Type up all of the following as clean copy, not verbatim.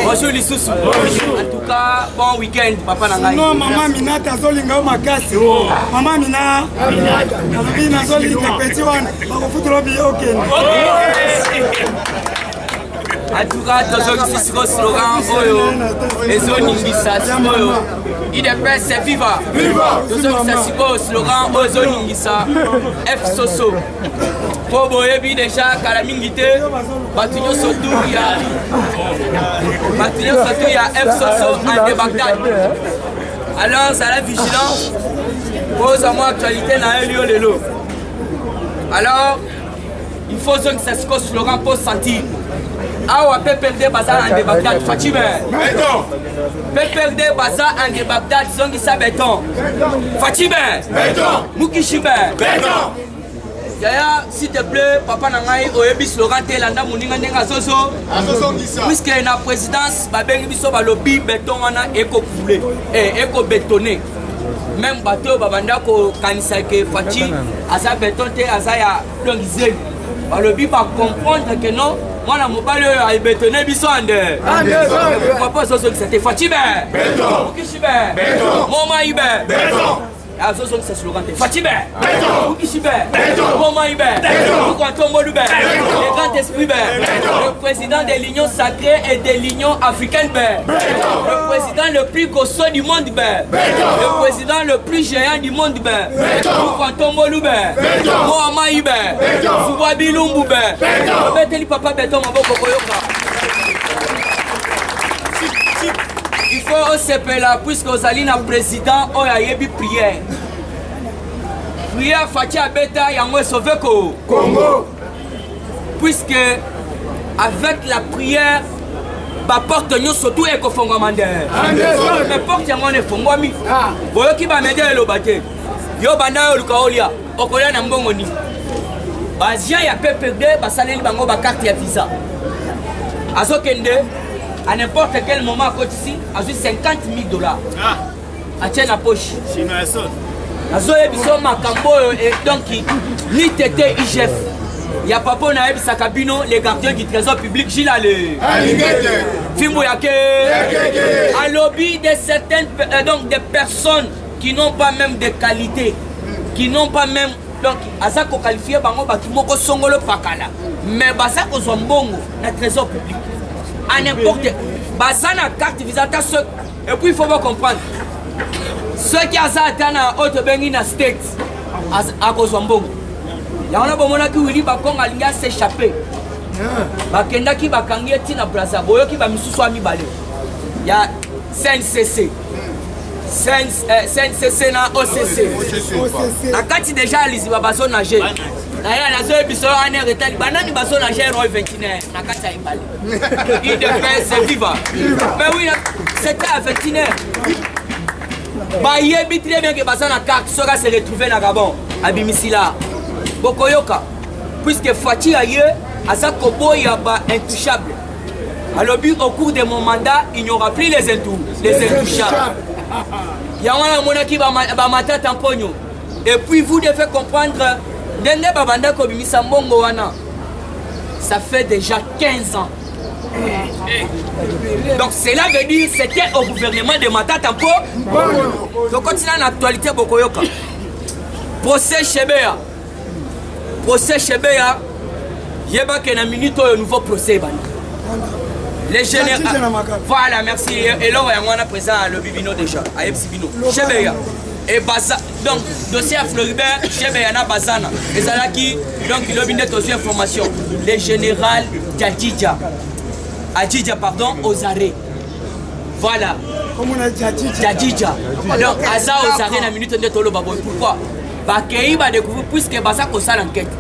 Bonjour Lisusu. En tout cas, bon week-end, papa Nangai. Non, maman Minata Zolinga Makasi. Maman Mina. Mina Zolinga Petit One. En tout cas, c'est le slogan et zone Ingisa. IDPS c'est viva. C'est le slogan aux zone Ingisa. F Soso. Pour Boyebi déjà, Kalamingité, Batignon Sotou, il y a F Soso en Bagdad. Alors, ça la vigilance. Pose à moi actualité dans un lieu de l'eau. Alors, il faut que ça se slogan pour sentir. Ah, on peut perdre Bazar en Bagdad, Fatime. Peut perdre Bazar en Bagdad, Zongi Sabeton. Fatime. Mukishime. Yaya, s'il te plaît, papa Nangai, Oebi slogan Telanda Mouninga Nenga Zozo. Puisque la présidence, Babengi Biso Balobi, béton, on a éco-coulé, éco-bétonné. Même bateau, Babanda, Kanisake, Fatih, Asa béton, Asa ya Longizé. Balobi va comprendre que non. Moi, je suis bétonné, je suis pourquoi pas que c'était Fatih? Béton. Maman, il béton. C'est slogan. Fatih, béton. Maman, il béton. Le grand esprit, le président de l'Union sacrée et de l'Union africaine, le président le plus gosseux du monde, le président le plus géant du monde, il faut se là puisque vous allez dans le président, on a eu prière. Prière Fatih Abeta, il y a un sauvé Congo. Puisque avec la prière, la porte nous surtout est qu'on fait mais porte nous est fongwami. Boyo qui va m'aider le bâté. Yo bana yo lukaolia. Okolia na mbongo ni. Bazia ya PPD basaleli bango ba carte ya visa. Azokende à n'importe quel moment à côté ici, à 50 000 $. À tiens la poche. Azoye biso makambo et donc ni tété IGF. Il y a papa Naeb Sakabino, les gardiens du trésor public, Gilles Allé. Fimbo Yake. Un lobby de certaines donc des personnes qui n'ont pas même de qualité, qui n'ont pas même donc à ça qu'on qualifie bango batumoko songolo pakala. Mais basa ko zombongo na trésor public. À n'importe basana carte visa et puis il faut bien comprendre. Ceux qui ont ça à haute bengi na state à cause zombongo. Il y a un moment qui dit que les gens s'échappent. Bakenda ki bakangi tina Brazza boyo ki ba misusu ami bale. Il y a CNCC. CNCC na OCC. La kati déjà les bazo nager. Na ya na zo biso ane retali banani bazo nager roi 29 na kati ya ibale. Il devait se vivre. Mais oui, c'était à 29. Ba yebi très bien que baza na carte soka se retrouver na Gabon abimisila. Bokoyoka, puisque Fatih aye, Asa Kobo yaba intouchable. Alors, au cours de mon mandat, il n'y aura plus les intouchables. Il y a un monde qui va mater tampogno. Et puis vous devez comprendre, ça fait déjà 15 ans. Donc cela veut dire que c'était au gouvernement de Mata Tampo. Donc continue en actualité Bokoyoka. Procès Chebea. Procès Chebea, il y a un minute un nouveau procès. Les généraux. Voilà, merci. Et là, on a présent le Bibino déjà, à Epsibino. Chebea. Et Baza, donc, dossier à Floribert, Chebea na Bazana. Et ça là qui, donc, il a bien aux informations. Les généraux Djadidja. Adjidja, pardon, aux arrêts. Voilà. Comment on a Djadidja. Donc, Aza aux arrêts, la minute de Tolo Baboy. Pourquoi? Bakéi va découvrir puisque Baza kosa l'enquête.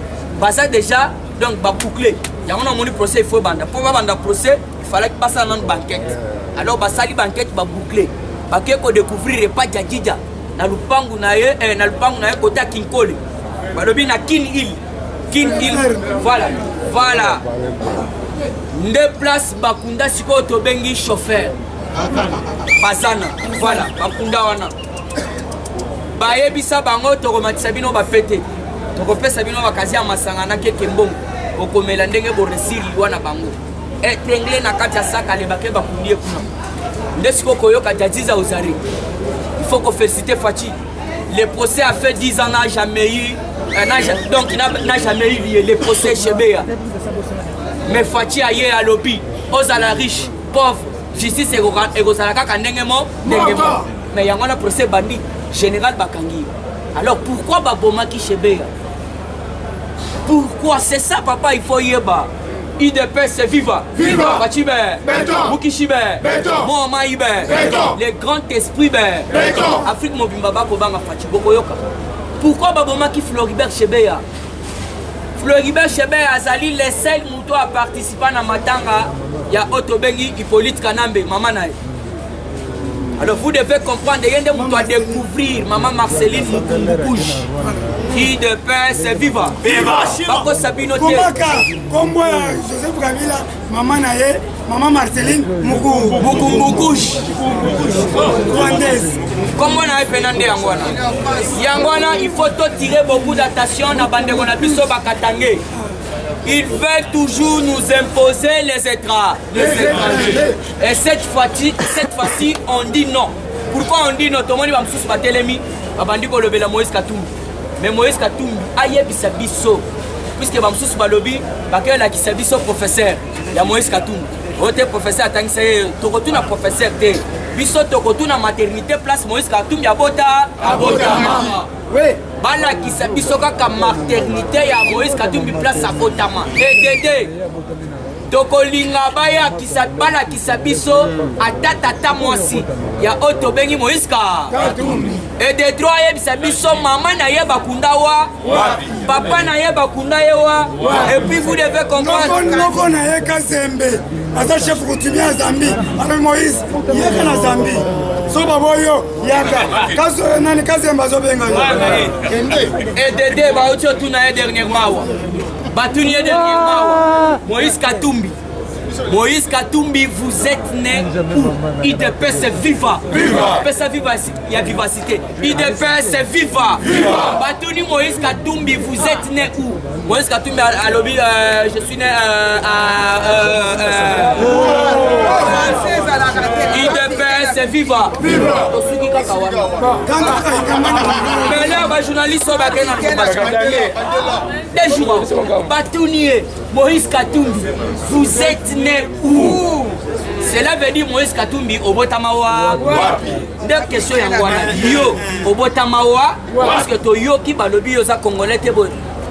Baza déjà donc va boucler. Il y a un procès il faut banda. Pour banda procès, il fallait que Baza non banquette. Alors Baza li banquette va boucler. Baké ko découvrir pas Djadidja. Na lupangu na ye kota Kinkole. Balobi na Kin Hill. Voilà. Nde place Bakunda siko to bengi chauffeur. Bazana. Voilà, Bakunda wana. Bayebisa bango to romatisa bino ba pété. tokopesa bino bakazi ya masanga na keke mbongo okomela ndenge boresili wana bango etengle na kati ya saka lebake bakundie kuna nde siko koyoka Jadiza Ozari. Il faut qu'on félicite Fachi. Le procès a fait 10 ans, n'a jamais eu donc il n'a jamais eu le procès chez Béa. Mais Fachi a eu à lobby Ozala riche pauvre justice egozalaka kandengemo ndengemo mais yango na procès bandi général Bakangi. Alors pourquoi babomaki chez Béa? Pourquoi? C'est ça papa, il faut yeba. IDPS viva, viva, Fachibe, Mukishibe, Mohamed, les grands esprits, Afrique Mobimba Kobanga Fachi Bokoyoka. Pourquoi babomaki Floribert Chebeya? Floribert Chebeya azali les seuls moutons à participer à Matanga, il y a Otobengi, Hippolyte Kanambe, maman nae. Alors vous devez comprendre, il y a des moutons à découvrir, maman Marceline Mukumbouj. IDPS viva, viva, Bako Sabino Kombo Joseph Kabila, maman nae, maman Marceline Mukumbouj. Rwandaise. Comment on a Fernandé Yangwana? Yangwana, il faut tirer beaucoup d'attention à Bandegona Biso Bakatangé. Ils veulent toujours nous imposer les étrangers. Et cette fois-ci, on dit non. Pourquoi on dit non? Tout le monde va me soucier de l'ennemi. Abandiko le Bela Moïse Katumbi. Mais Moïse Katumbi, aïe bisabiso. Puisque va me soucier de l'obbi, parce qu'il a qui s'abiso professeur. Il y a Moïse Katumbi. Ote professeur attend c'est tokotuna professeur te. Biso tokotuna maternité place Moïse Katumbi abota mama. Oui. Bala qui s'abiso kaka maternité ya Moïse Katumbi place abotama. Dédé. Tokolinga baya bala qui s'abiso atata mwasi ya otobengi Moïse Katumbi. Et des droits bisabiso maman na yeba kundawa. Papa na yeba kundayewa. Et puis vous devez comprendre. Noko na yeka zembe. Asa chef coutumier à Zambie. Avec Moïse, yeka na Zambie. So baboyo yaka. Kaso nani kazemba zo benga. Et Dédé ba ocho tuna dernièrement. Batuni dernièrement. Moïse Katumbi. Moïse Katumbi, vous êtes né où? IDPS viva. IDPS viva, il y a vivacité. IDPS viva. Batuni Moïse Katumbi, vous êtes né où? Moïse Katumbi à lobby, je suis né IDPS viva. Mais là, les journalistes sont des jours. Batuni Moïse Katumbi, vous êtes né où? Cela veut dire Moïse Katumbi au Botamawa. Deux questions yangwana. Yo au Botamawa parce que to yo qui ba lobby yo za congolais te bon.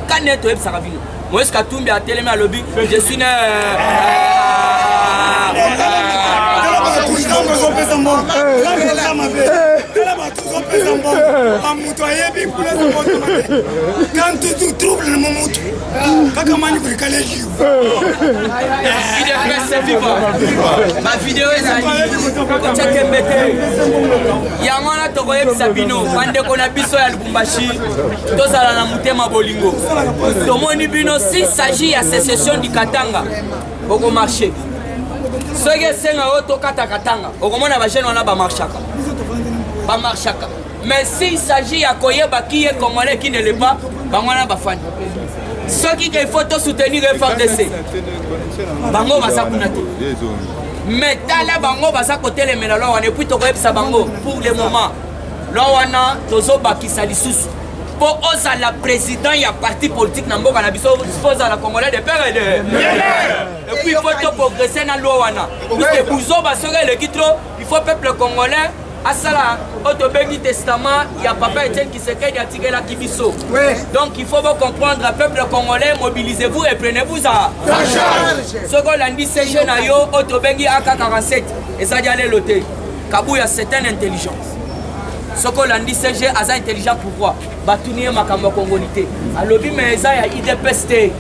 Kané to ebsaka bino. Moïse Katumbi a télé à lobby. Je suis né quand tu troubles le moment ma vidéo est allée. Yamana Togoye Sabino, Bandeko na biso ya Lubumbashi, tozala na mutema bolingo. Tomoni bino s'il s'agit à sécession du Katanga, boko marché. Soge senga oto kata katanga, okomona ba jeune wana ba marchaka. Ba marchaka. Mais s'il s'agit à koyeba qui est congolais qui ne l'est pas, ba mwana ba fani. Ceux qui faut soutenir le FARDC. Bango basa kunate. Mais tala bango basa côté les melalo on est puis to koyebisa bango pour le moment. Lo wana tozo bakisa lisusu. Pour osa la président y a parti politique na mboka na biso suppose la congolais de père et de. Et puis il faut progresser dans lo wana. Puisque buzo basore le kitro, il faut peuple congolais asala autobengi testament ya papa Etienne Tshisekedi atigé la kibiso. Donc il faut comprendre le peuple congolais, mobilisez-vous et prenez-vous à charge. Ce qu'on a dit c'est jeune ayo autobengi AK47 et ça y aller loter. Kabouya c'est une intelligence. Ce qu'on a dit c'est j'ai asa intelligent pourquoi batunier makambo congolité. Alobi mais ça ya IDPS te.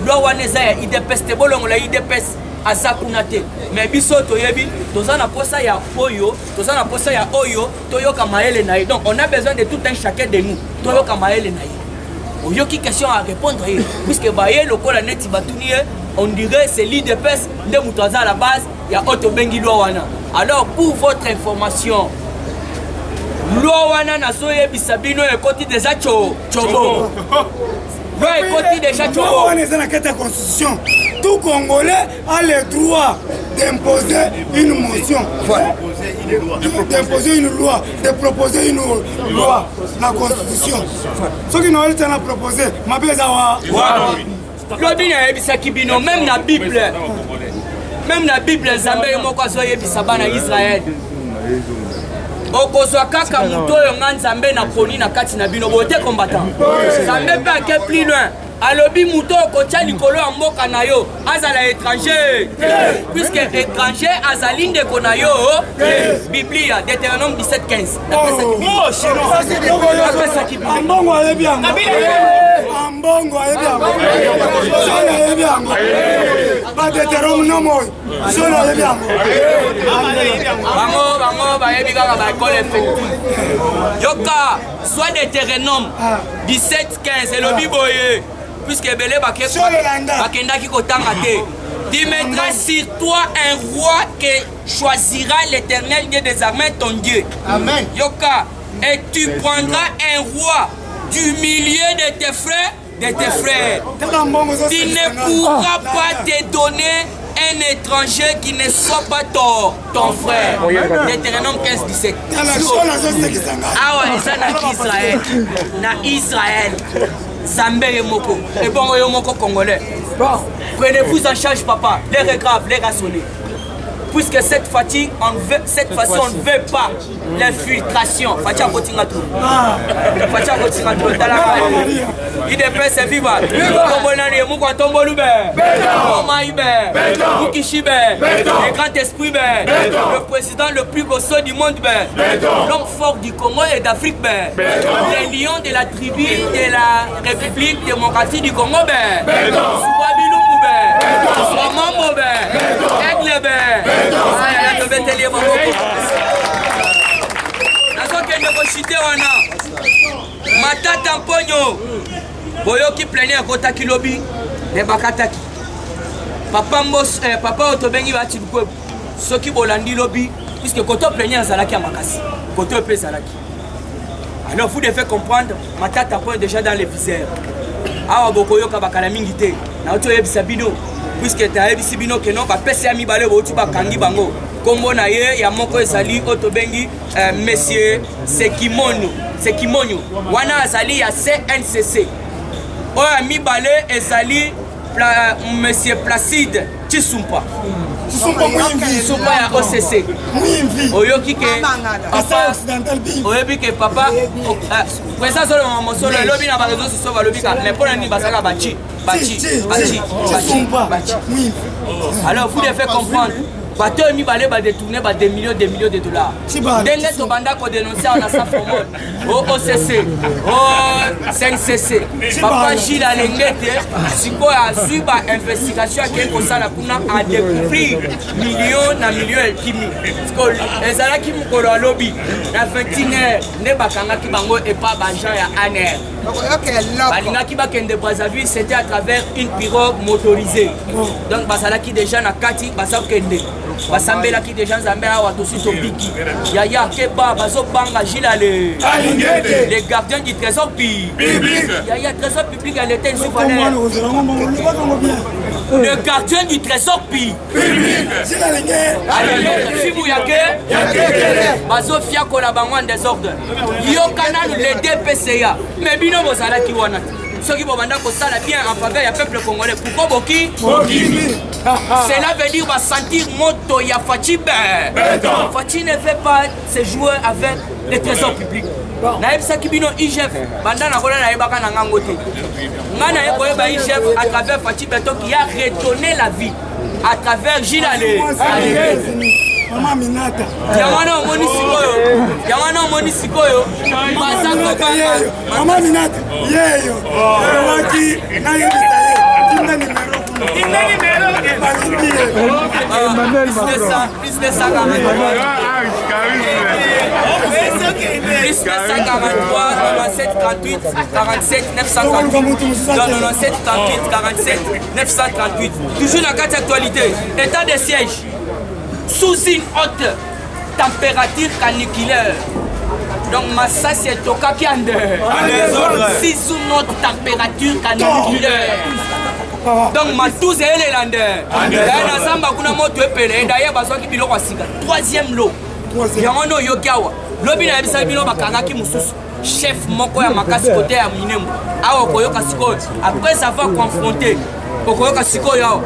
Lo wana za ya IDPS te bolongo la IDPS azakunate. Mais biso toyebi tozana posa ya oyo, tozana posa ya oyo, toyoka maele na. Donc on a besoin de tout un chacun de nous. Toyoka maele na. Oyoki question à répondre puisque baye lokola neti batunier, on dirait c'est l'IDPS de mutaza à la base, il y a Otobengi Lowana. Alors pour votre information, Lowana na soye bisabino e koti déjà chobo. Ouais, côté déjà on est dans la constitution. Tout Congolais a le droit d'imposer une motion. D'imposer une loi, de proposer une loi, la constitution. Ceux qui n'ont pas proposé, ma besawa. Lobi na yebisa kibino même na Bible. Même na Bible Nzambe moko azoyebisa bana Israël. Okozwa kaka muto oyo nga Nzambe na koni na kati na bino bote combattant. Nzambe pe ake plus loin. Alobi muto okotia likolo ya mboka na yo azala étranger. Puisque étranger azali ndeko na yo. Biblia Deutéronome 17:15. Ambongo ayebi yango. Ambongo ayebi yango. Sona ayebi yango. Ba Deutéronome nomo. Sona ayebi yango. Bango bayebi kaka ba école effective. Yoka soit Deutéronome 17:15 elobi boye. Puisque Belé Bakendaki Kotanga te. Tu mettras sur toi un roi que choisira l'Éternel Dieu des armées, ton Dieu. Amen. Yoka, et tu prendras un roi du milieu de tes frères, Tu ne pourras pas te donner un étranger qui ne soit pas ton frère. Deutéronome 15-17. Ah ouais, ça na Israël. Na Israël. Zambé et Moko. Et bon, Moko congolais. Prenez-vous en charge, papa. Les regraves, les rassonnés. Puisque cette fois-ci, on ne veut pas l'infiltration. Fatia Kotinga tout. Fatia Kotinga tout. Il dépêche ses vivants. Tombonani, Mouko Tombolube. Omaïbe. Moukichibe. Le grand esprit. Le président le plus bosseux du monde. L'homme fort du Congo et d'Afrique. Les lions de la tribu de la République démocratique du Congo. Matata Mponyo boyoki plane akotaki lobi ne bakataki papa otobengi bati lukwebu soki bolandi lobi puisque koto plane azalaki ya makasi koto pe ezalaki. Alors vous devez comprendre Matata Mponyo déjà dans les viseurs awa bokoyoka bakala mingi te na otoyebisa bino puisque tayebisi bino ke non bapesi ya mibale bouti bakangi bango kombo na ye ya moko ezali otobengi monsieur Sekimonyo wana azali ya CNCC oyo ya mibale ezali monsieur Placide Chisumpa ya OCC oyoki ke oyebi ke papa presa solo mosolo elobi na bareseau sociaux balobi ka mais mpona nini bazalaka bachi. Alors vous devez comprendre bateau mibale ba détourner des millions de dollars. Ndenge to banda ko dénoncer en sa formule au OCC au CNCC papa Gilles Alengete siko azui ba investigation ke ko sala kuna a découvrir millions na millions kimi siko ezala ki mukolo lobby na 21h ne bakanga ki bango et pas ba gens ya ANR balinga ki bakende Brazzaville c'était à travers une pirogue motorisée donc basala ki déjà na kati basa kende basambela ki déjà Nzambe awa tosi to biki yaya keba bazobanga Gila les gardiens du trésor public yaya trésor public elle était sous valeur le gardien du trésor public allez fibu yake bazofia kola bango en désordre yokana le DPCA mais bino bozala ki wana soki bobanda kosala bien en faveur ya peuple congolais pourquoi boki cela veut dire va sentir moto ya Fachi Fachi ne fait pas se jouer avec les trésors publics na ebisaki bino IGF banda na kola na yebaka na ngango te ngana yekoyeba IGF à travers Fachi Beto qui a retourné la vie à travers Gilles Mama Minata. Yamana omoni sikoyo. Mama Minata. Yeyo. Waki na yebitaye. Tinda numero kuno. Emmanuel Macron. Plus de 143. Plus de 143, 97, 38, 47, 938. 97, 38, 47, 938. Toujours la carte actualité. État de siège. Sous une haute température caniculaire, Donc Massassi est au Kakiande. Si sous notre température caniculaire. Donc Matouze et les Landais. D'ailleurs, troisième lot. Yangono Yokawa. Lobi na bisa bino bakangaki mususu. Chef moko ya makasi côté ya Minembo. Awa koyoka sikoyo. Après ça va confronter. Koyoka sikoyo.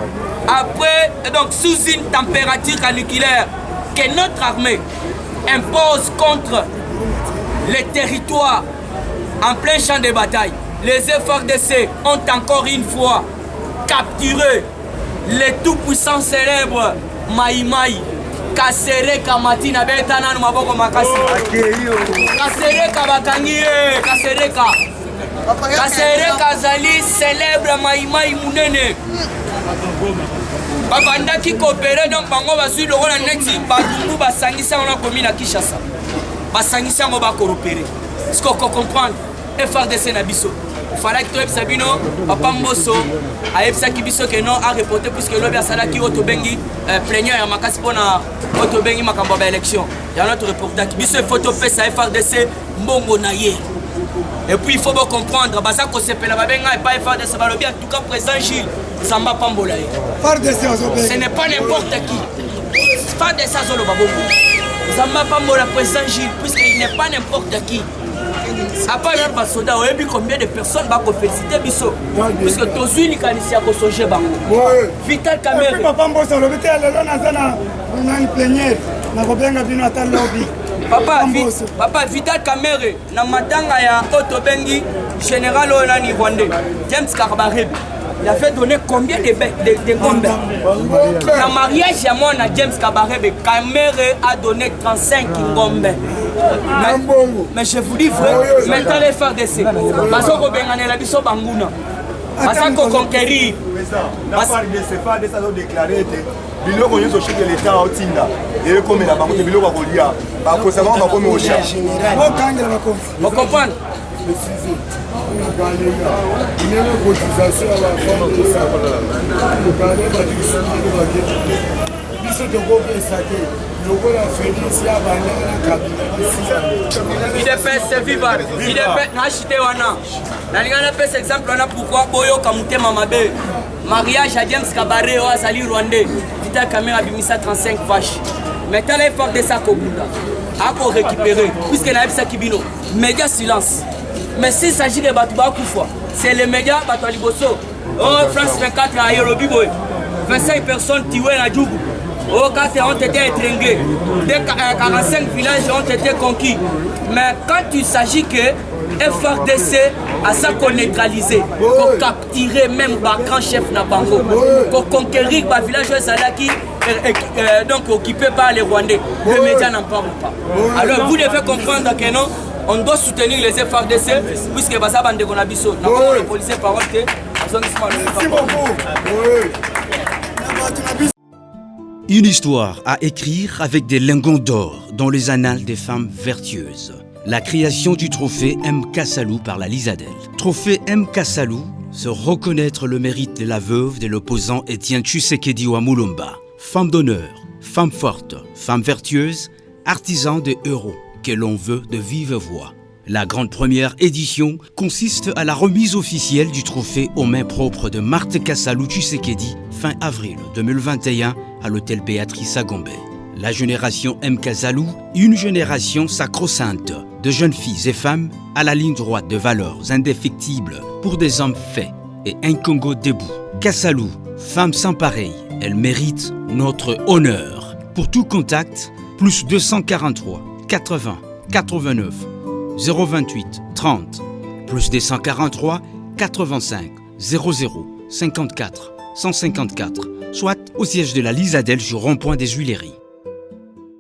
Après, donc sous une température caniculaire que notre armée impose contre les territoires en plein champ de bataille, les FARDC ont encore une fois capturé les tout-puissants célèbres Maï Maï, Kasereka Matina Betana Maboko Makasi, Kasereka Bakangi, Kasereka Zali, célèbre Maï Maï Mounene. Babanda qui coopérait donc bango basu le rôle neti badungu basangisa on a commis na Kinshasa. Basangisa on va coopérer. Ce qu'on comprendre FARDC na biso. Il fallait que tu Sabino papa Mbosso a ebsaki biso que non a reporté puisque lobi asala ki otobengi plénière ya makasi pona otobengi makambo ba élection. Ya notre reportage biso photo pesa FARDC mbongo na ye. Et puis il faut bien comprendre, en tout cas président Gilles, Samba Pambola. Ce n'est pas n'importe qui. FARDC Zolo Babongo. Samba Pambola, président Gilles, puisqu'il n'est pas n'importe qui. À part un basoda, on a vu combien de personnes vont féliciter Bisso. Puisque tous les canisiens ont songé Bango. Vital Kamere. Papa Vital Kamere, na matanga ya Otobengi, général Onani Rwandais, James Karbareb, il a fait donner combien de bombes? Dans le mariage à moi, James Karbareb, Kamere a donné 35 bombes. Mais je vous dis vrai, maintenant les FARDC, parce qu'on a la biso Bangouna, parce qu'on conquérit. La part de ces FARDC a déclaré que biloko nyonso chef de l'État otinda et comme la banque de biloko kolia ba ko savoir ba comme au chef on comprend il est fait c'est vivant il est fait n'acheter wana na lingana pèse exemple wana pourquoi boyo kamute mamabe mariage à James Kabare au Azali Rwandais Vital Kamere bimisa 35 vaches maintenant les forces de ça kobunda a pour récupérer puisque na bisa kibino média silence mais s'il s'agit de Batouba Koufa c'est les médias Batou Liboso oh France 24 na Yorobi boy 25 personnes tuées na Djougou. Oh, 4 ont été étringués, 45 villages ont été conquis. Mais quand il s'agit que FARDC a ça qu'on neutralisé, qu'on capturer même Bakran chef Nabango, qu'on conquérir le village Salaki, donc occupé par les Rwandais, les médias n'en parlent pas. Alors vous devez comprendre que non, on doit soutenir les FARDC, puisque ça va être Nabiso. Le policier parole que. Merci beaucoup. Une histoire à écrire avec des lingots d'or dans les annales des femmes vertueuses. La création du trophée M. Kassalou par la Lisadel. Trophée M. Kassalou, se reconnaître le mérite de la veuve de l'opposant Étienne Tshisekedi Wamulomba. Femme d'honneur, femme forte, femme vertueuse, artisan de héros que l'on veut de vive voix. La grande première édition consiste à la remise officielle du trophée aux mains propres de Marthe Kassalou Tshisekedi fin avril 2021 à l'hôtel Béatrice à Gombe. La génération M. Kassalou, une génération sacro-sainte de jeunes filles et femmes à la ligne droite de valeurs indéfectibles pour des hommes faits et un Congo debout. Kassalou, femme sans pareil, elle mérite notre honneur. Pour tout contact, plus 243 80 89 028 30 plus 243 85 00 54 154, soit au siège de la Lisadel sur rond-point des Huileries.